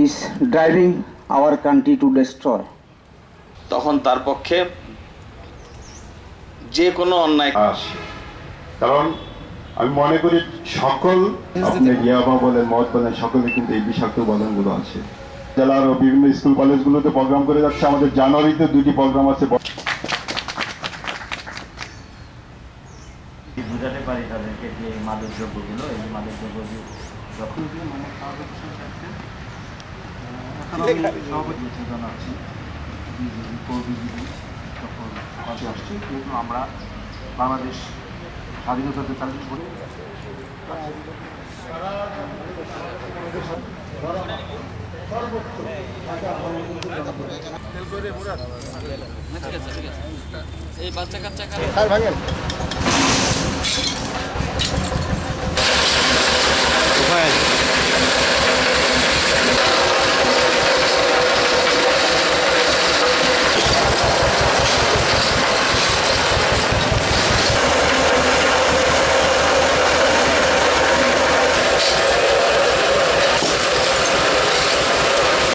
is driving our country to destroy. তখন তার পক্ষে যে কোনো অন্যায় কারণ আমি মনে করি সকল আপনি ইয়াবা বলেন মদ বলেন সকলে কিন্তু এই বিষাক্ত উপাদানগুলো আছে। জেলার বিভিন্ন স্কুল কলেজগুলোতে প্রোগ্রাম করে যাচ্ছে। আমাদের জানুয়ারিতে 2টি প্রোগ্রাম আছে। বুঝাতে পারি তাদেরকে যে মাদক দ্রব্যগুলো এই মাদক দ্রব্য যখন সভাপতি জানাচ্ছি আসছি কিন্তু আমরা বাংলাদেশ স্বাধীনতাতে 40 বছর এই বাচ্চা কাচ্চা ভাঙেন